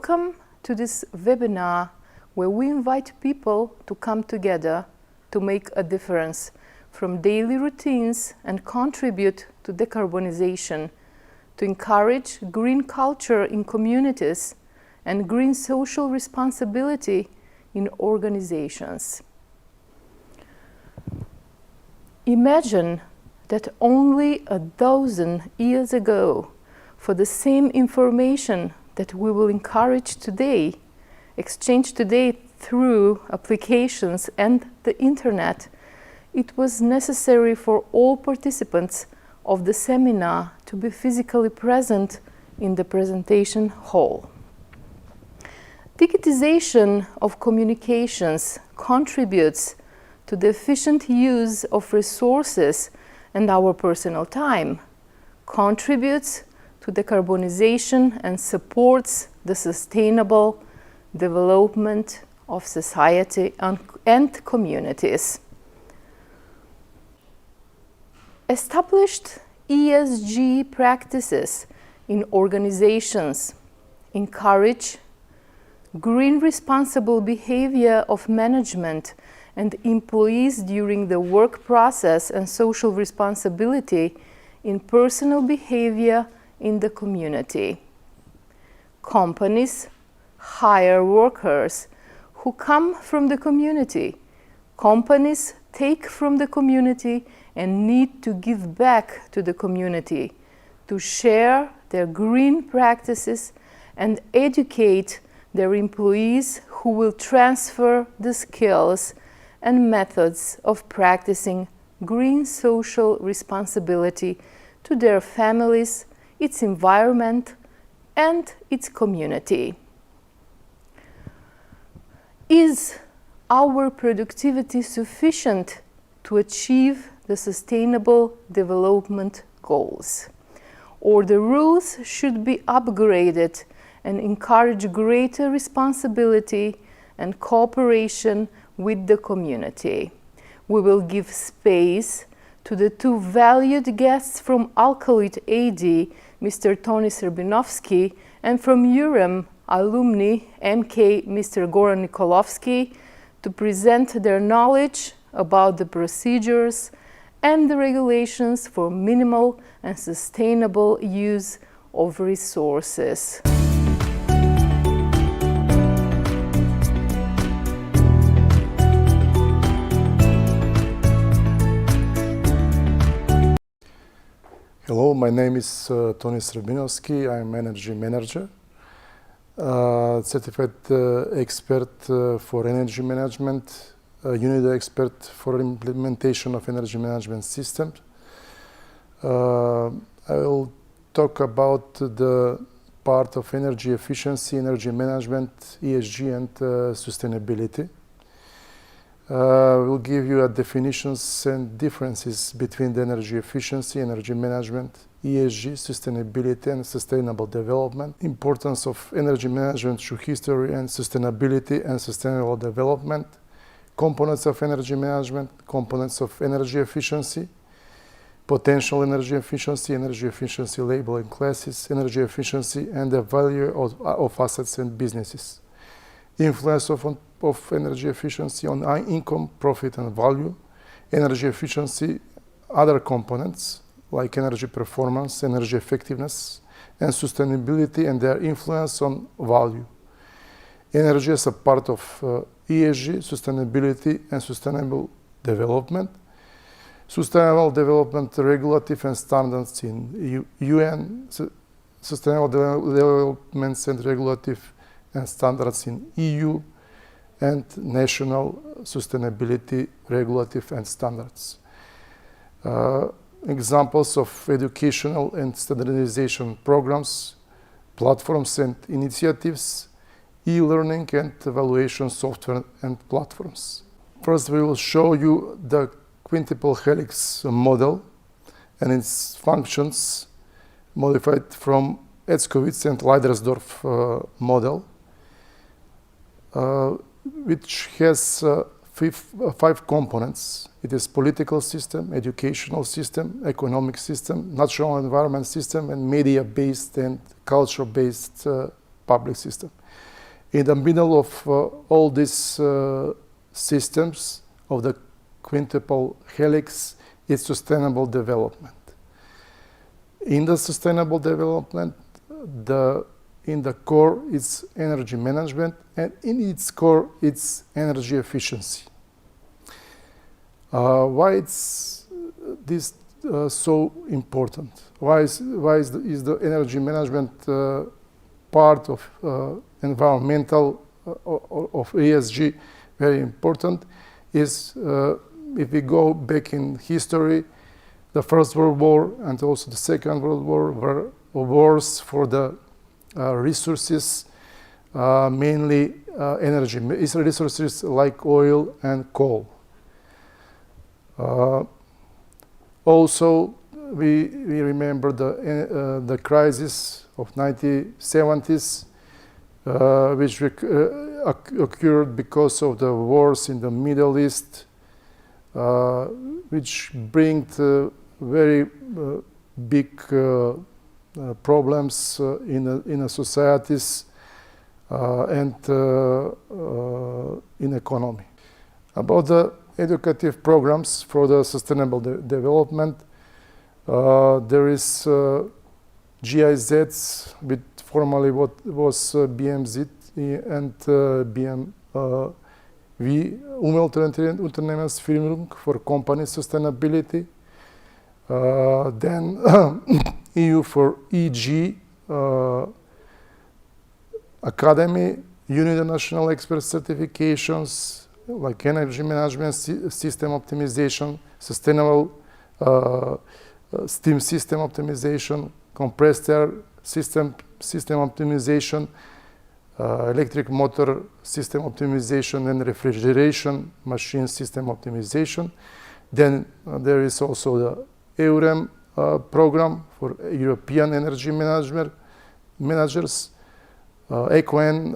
Welcome to this webinar where we invite people to come together to make a difference from daily routines and contribute to decarbonization, to encourage green culture in communities and green social responsibility in organizations. Imagine that only 1,000 years ago, for the same information that we will encourage today, exchange today through applications and the internet, it was necessary for all participants of the seminar to be physically present in the presentation hall. Digitization of communications contributes to the efficient use of resources and our personal time, contributes to decarbonization and supports the sustainable development of society and communities. Established ESG practices in organizations encourage green responsible behavior of management and employees during the work process and social responsibility in personal behavior in the community. Companies hire workers who come from the community. Companies take from the community and need to give back to the community to share their green practices and educate their employees who will transfer the skills and methods of practicing green social responsibility to their families, its environment, and its community. Is our productivity sufficient to achieve the Sustainable Development Goals? Or the rules should be upgraded and encourage greater responsibility and cooperation with the community. We will give space to the two valued guests from Alkalit AD, Mr. Tony Srbinovski, and from UREM alumni MK, Mr. Goran Nikolovsky, to present their knowledge about the procedures and the regulations for minimal and sustainable use of resources. Hello, my name is Tony Srbinovski. I'm energy manager, certified expert for energy management, unit expert for implementation of energy management systems. I will talk about the part of energy efficiency, energy management, ESG, and sustainability. We'll give you definitions and differences between the energy efficiency, energy management, ESG, sustainability, and sustainable development. Importance of energy management through history and sustainability and sustainable development. Components of energy management, components of energy efficiency, potential energy efficiency label and classes, energy efficiency, and the value of assets and businesses. Influence of energy efficiency on income, profit, and value. Energy efficiency, other components like energy performance, energy effectiveness, and sustainability, and their influence on value. Energy as a part of ESG, sustainability, and sustainable development. Sustainable development regulative and standards in UN, sustainable developments and regulative and standards in EU, and national sustainability regulative and standards. Examples of educational and standardization programs, platforms and initiatives, e-learning and evaluation software and platforms. First, we will show you the quintuple helix model and its functions modified from Etzkowitz and Leidersdorf model, which has five components. It is political system, educational system, economic system, natural environment system, and media-based and culture-based public system. In the middle of all these systems of the quintuple helix is sustainable development. In the sustainable development, in the core is energy management, and in its core it's energy efficiency. Why is this so important? Why is the energy management part of environmental of ESG very important? Is if we go back in history, the First World War and also the Second World War were wars for the resources, mainly energy resources like oil and coal. Also, we remember the crisis of 1970s, which occurred because of the wars in the Middle East, which bring very big problems in societies and in economy. About the educative programs for the sustainable development, there is GIZ, with formerly what was BMZ and BMV, Umweltunternehmensführung for company sustainability. Then EU for EG, Academy, Union National Expert Certifications, like energy management, system optimization, sustainable steam system optimization, compressed air system optimization, electric motor system optimization, and refrigeration machine system optimization. Then there is also the EUREM program for European energy managers, ECOEN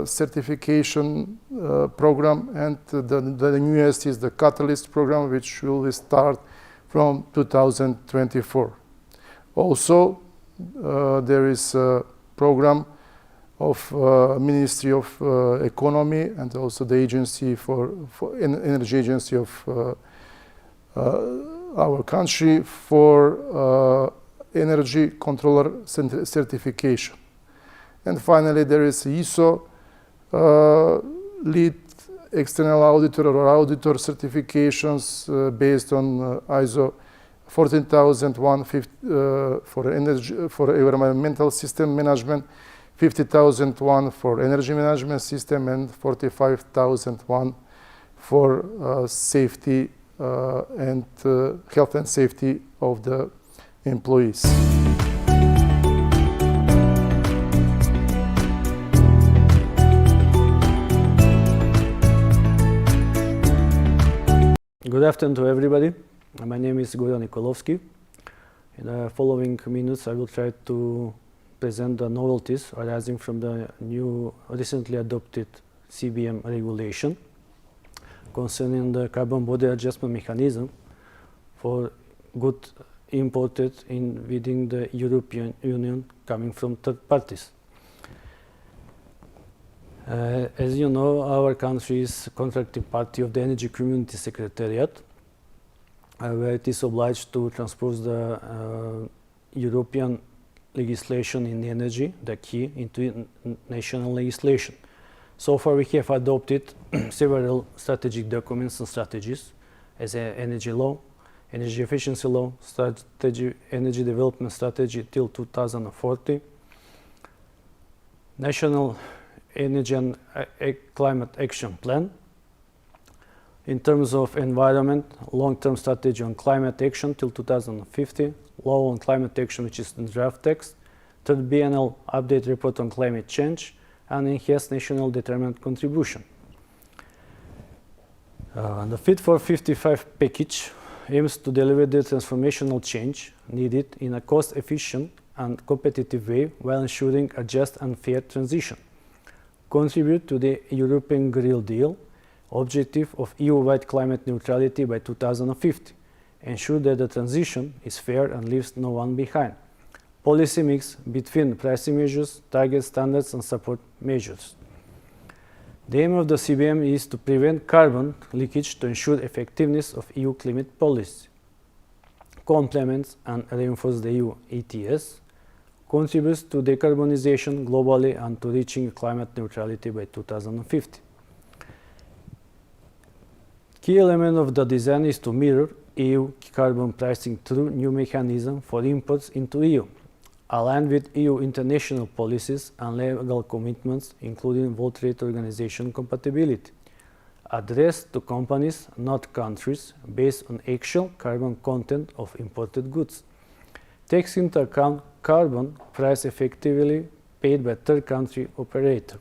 certification program, and the newest is the Catalyst program, which will start from 2024. Also, there is a program of Ministry of Economy and also the agency for energy agency of our country for energy controller certification. And finally, there is ISO lead external auditor or auditor certifications based on ISO 14001 for environmental system management, 50001 for energy management system, and 45001 for safety and health and safety of the employees. Good afternoon to everybody. My name is Goran Nikolovsky. In the following minutes, I will try to present the novelties arising from the new, recently adopted CBM regulation concerning the carbon border adjustment mechanism for goods imported within the European Union coming from third parties. As you know, our country is contracting party of the Energy Community Secretariat, where it is obliged to transpose the European legislation in energy, the key, into national legislation. So far, we have adopted several strategic documents and strategies, as an energy law, energy efficiency law, energy development strategy till 2040, national energy and climate action plan. In terms of environment, long-term strategy on climate action till 2050, law on climate action, which is in draft text, third biennial update report on climate change, and enhanced national determined contribution. The Fit for 55 package aims to deliver the transformational change needed in a cost-efficient and competitive way while ensuring a just and fair transition, contribute to the European Green Deal objective of EU-wide climate neutrality by 2050, ensure that the transition is fair and leaves no one behind, policy mix between pricing measures, target standards and support measures. The aim of the CBM is to prevent carbon leakage to ensure effectiveness of EU climate policy, complements and reinforce the EU ETS, contributes to decarbonization globally and to reaching climate neutrality by 2050. Key element of the design is to mirror EU carbon pricing through new mechanism for imports into EU, aligned with EU international policies and legal commitments, including World Trade Organization compatibility, addressed to companies, not countries, based on actual carbon content of imported goods, takes into account carbon price effectively paid by third country operator.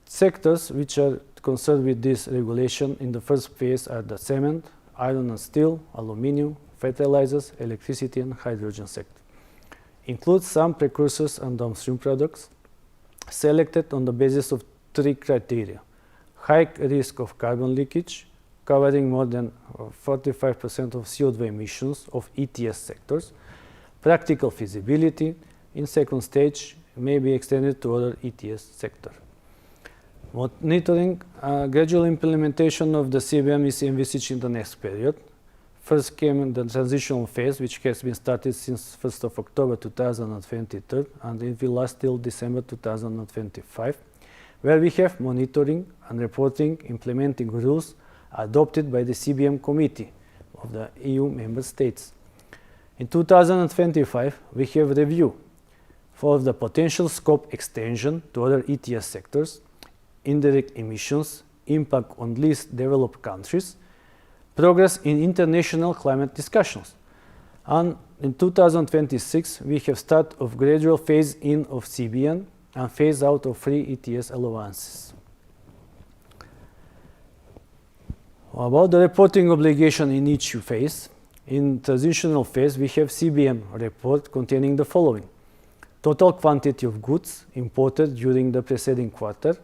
Sectors which are concerned with this regulation in the first phase are the cement, iron and steel, aluminium, fertilizers, electricity and hydrogen sector. Includes some precursors and downstream products selected on the basis of 3 criteria: high risk of carbon leakage, covering more than 45% of CO2 emissions of ETS sectors, practical feasibility, in second stage may be extended to other ETS sector. Monitoring gradual implementation of the CBM is envisaged in the next period. First came the transitional phase, which has been started since 1st of October 2023 and it will last till December 2025, where we have monitoring and reporting implementing rules adopted by the CBM Committee of the EU member states. In 2025, we have review for the potential scope extension to other ETS sectors, indirect emissions, impact on least developed countries, progress in international climate discussions. And in 2026, we have start of gradual phase-in of CBM and phase-out of free ETS allowances. About the reporting obligation in each phase, in transitional phase, we have CBM report containing the following: total quantity of goods imported during the preceding quarter,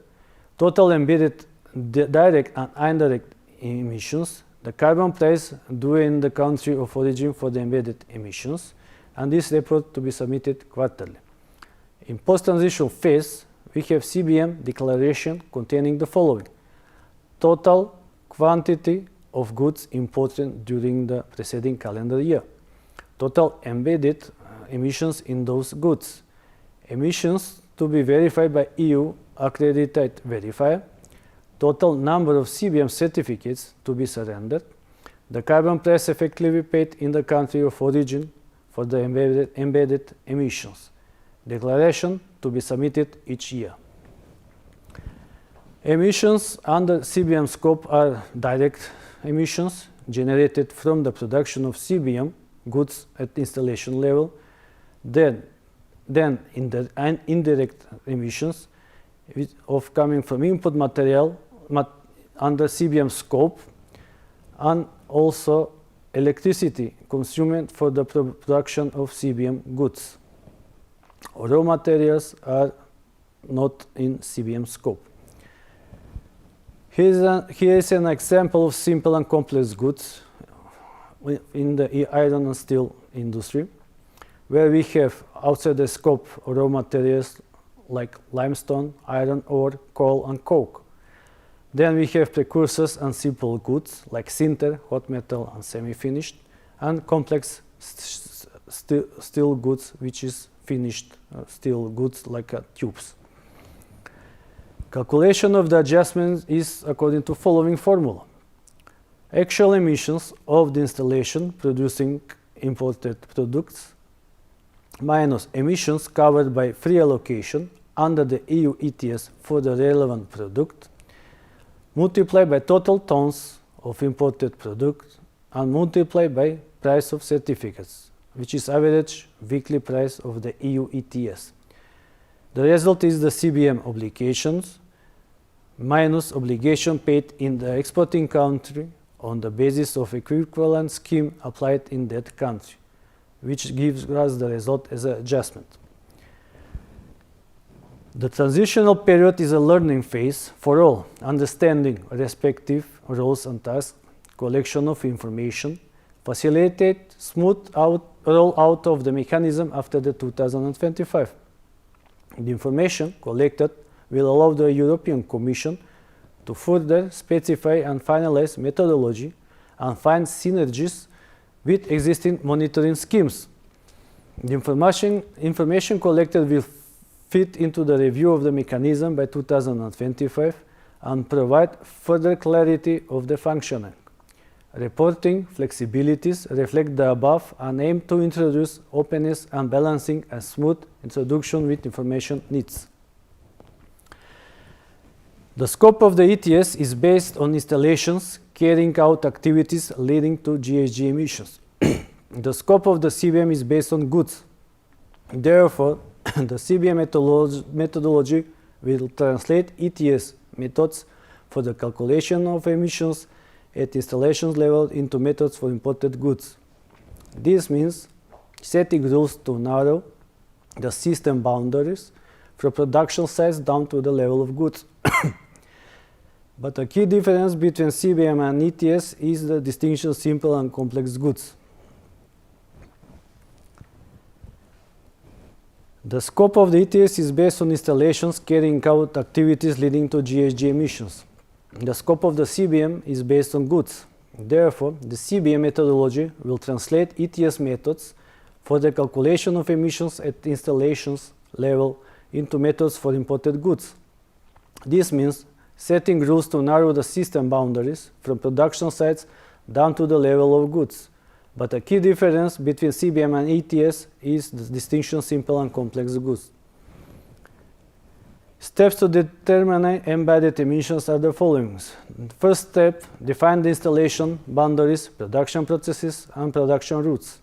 total embedded direct and indirect emissions, the carbon price due in the country of origin for the embedded emissions, and this report to be submitted quarterly. In post-transitional phase, we have CBM declaration containing the following: total quantity of goods imported during the preceding calendar year, total embedded emissions in those goods, emissions to be verified by EU accredited verifier, total number of CBM certificates to be surrendered, the carbon price effectively paid in the country of origin for the embedded emissions. Declaration to be submitted each year. Emissions under CBM scope are direct emissions generated from the production of CBM goods at installation level, then indirect emissions of coming from input material under CBM scope, and also electricity consumed for the production of CBM goods. Raw materials are not in CBM scope. Here is an example of simple and complex goods in the iron and steel industry, where we have outside the scope raw materials like limestone, iron ore, coal and coke. Then we have precursors and simple goods like sinter, hot metal and semi-finished, and complex steel goods, which is finished steel goods like tubes. Calculation of the adjustment is according to following formula: actual emissions of the installation producing imported products minus emissions covered by free allocation under the EU ETS for the relevant product, multiplied by total tons of imported product and multiplied by price of certificates, which is average weekly price of the EU ETS. The result is the CBM obligations minus obligation paid in the exporting country on the basis of equivalent scheme applied in that country, which gives us the result as an adjustment. The transitional period is a learning phase for all, understanding respective roles and tasks, collection of information, facilitate smooth roll-out of the mechanism after the 2025. The information collected will allow the European Commission to further specify and finalize methodology and find synergies with existing monitoring schemes. The information collected will fit into the review of the mechanism by 2025 and provide further clarity of the functioning. Reporting flexibilities reflect the above and aim to introduce openness and balancing a smooth introduction with information needs. The scope of the ETS is based on installations carrying out activities leading to GHG emissions. The scope of the CBM is based on goods. Therefore, the CBM methodology will translate ETS methods for the calculation of emissions at installations level into methods for imported goods. This means setting rules to narrow the system boundaries from production sites down to the level of goods. But a key difference between CBM and ETS is the distinction simple and complex goods. The scope of the ETS is based on installations carrying out activities leading to GHG emissions. The scope of the CBM is based on goods. Therefore, the CBM methodology will translate ETS methods for the calculation of emissions at installations level into methods for imported goods. This means setting rules to narrow the system boundaries from production sites down to the level of goods. But a key difference between CBM and ETS is the distinction simple and complex goods. Steps to determine embedded emissions are the following. First step, define the installation boundaries, production processes, and production routes.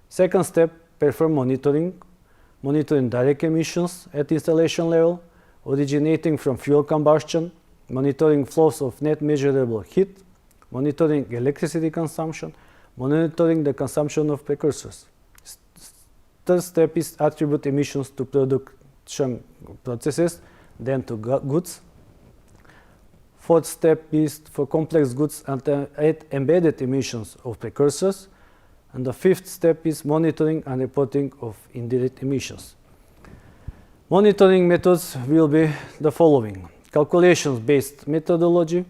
Second step, perform monitoring direct emissions at installation level, originating from fuel combustion, monitoring flows of net measurable heat, monitoring electricity consumption, monitoring the consumption of precursors. Third step is attribute emissions to production processes, then to goods. Fourth step is for complex goods and embedded emissions of precursors. And the fifth step is monitoring and reporting of indirect emissions. Monitoring methods will be the following. Calculations-based methodology,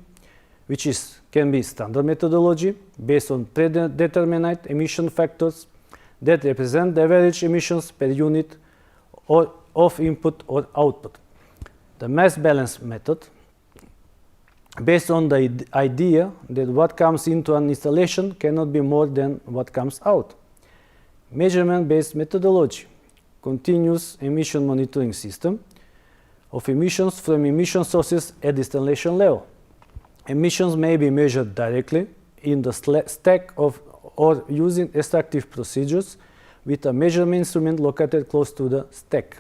which can be standard methodology based on predetermined emission factors that represent the average emissions per unit of input or output. The mass balance method, based on the idea that what comes into an installation cannot be more than what comes out. Measurement-based methodology, continuous emission monitoring system of emissions from emission sources at installation level. Emissions may be measured directly in the stack or using extractive procedures with a measurement instrument located close to the stack.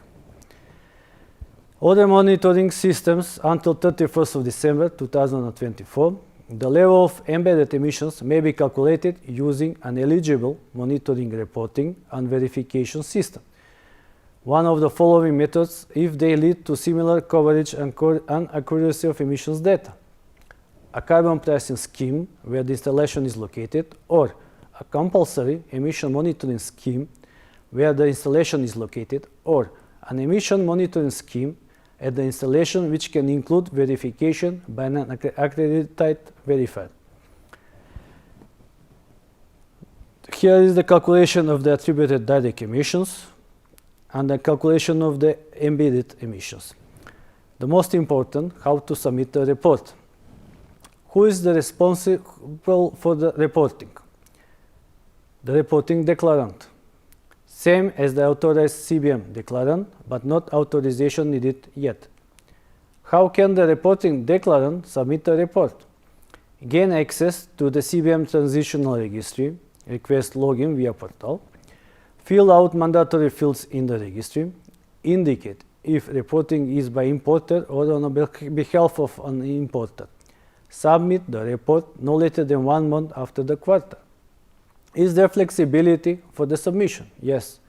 Other monitoring systems until 31st of December 2024, the level of embedded emissions may be calculated using an eligible monitoring reporting and verification system. One of the following methods if they lead to similar coverage and accuracy of emissions data. A carbon pricing scheme where the installation is located, or a compulsory emission monitoring scheme where the installation is located, or an emission monitoring scheme at the installation which can include verification by an accredited verifier. Here is the calculation of the attributed direct emissions and the calculation of the embedded emissions. The most important, how to submit the report. Who is the responsible for the reporting? The reporting declarant. Same as the authorized CBM declarant, but not authorization needed yet. How can the reporting declarant submit a report? Gain access to the CBM transitional registry, request login via portal, fill out mandatory fields in the registry, indicate if reporting is by importer or on behalf of an importer. Submit the report no later than 1 month after the quarter. Is there flexibility for the submission? Yes.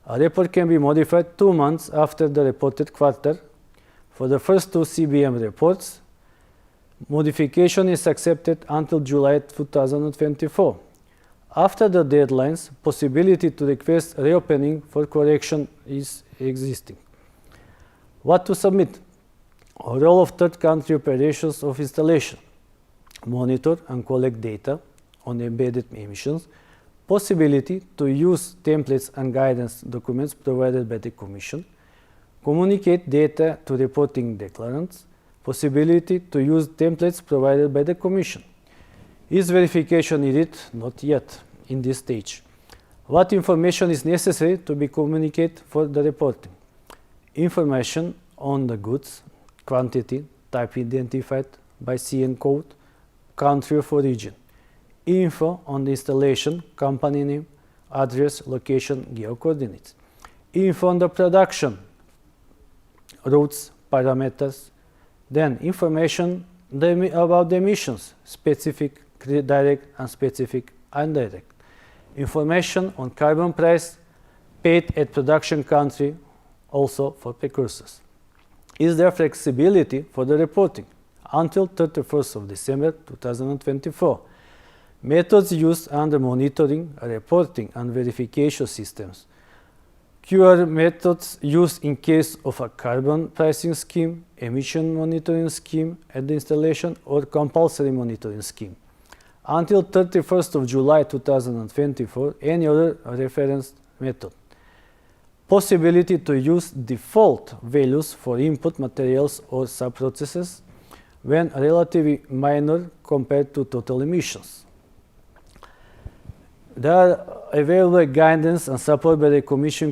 A report can be modified 2 months after the reported quarter. For the first 2 CBM reports, modification is accepted until July 2024. After the deadlines, possibility to request reopening for correction is existing. What to submit? Role of third country operations of installation. Monitor and collect data on embedded emissions. Possibility to use templates and guidance documents provided by the Commission. Communicate data to reporting declarants. Possibility to use templates provided by the Commission. Is verification needed? Not yet in this stage. What information is necessary to be communicated for the reporting? Information on the goods, quantity, type identified by CN code, country of origin. Info on the installation, company name, address, location, geocoordinates. Info on the production, routes, parameters. Then information about the emissions, specific, direct, and specific, indirect. Information on carbon price paid at production country, also for precursors. Is there flexibility for the reporting? Until 31st of December 2024. Methods used under monitoring, reporting, and verification systems. QR methods used in case of a carbon pricing scheme, emission monitoring scheme at the installation, or compulsory monitoring scheme. Until 31st of July 2024, any other reference method. Possibility to use default values for input materials or sub-processes when relatively minor compared to total emissions. There are available guidance and support by the Commission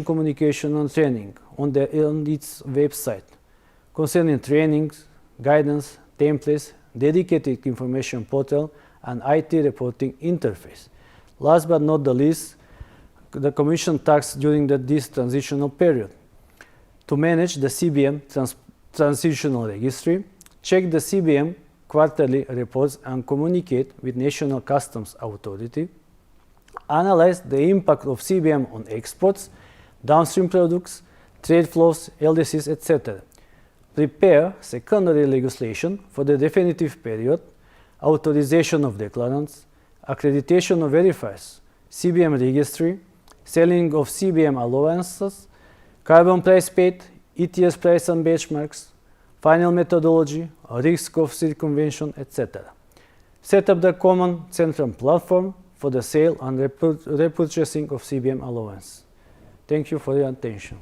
Communication and Training on its website concerning trainings, guidance, templates, dedicated information portal, and IT reporting interface. Last but not the least, the Commission tasks during this transitional period to manage the CBM transitional registry, check the CBM quarterly reports and communicate with National Customs Authority, analyze the impact of CBM on exports, downstream products, trade flows, LDCs, etc. Prepare secondary legislation for the definitive period, authorization of declarants, accreditation of verifiers, CBM registry, selling of CBM allowances, carbon price paid, ETS price and benchmarks, final methodology, risk of circumvention, etc. Set up the common central platform for the sale and repurchasing of CBM allowance. Thank you for your attention.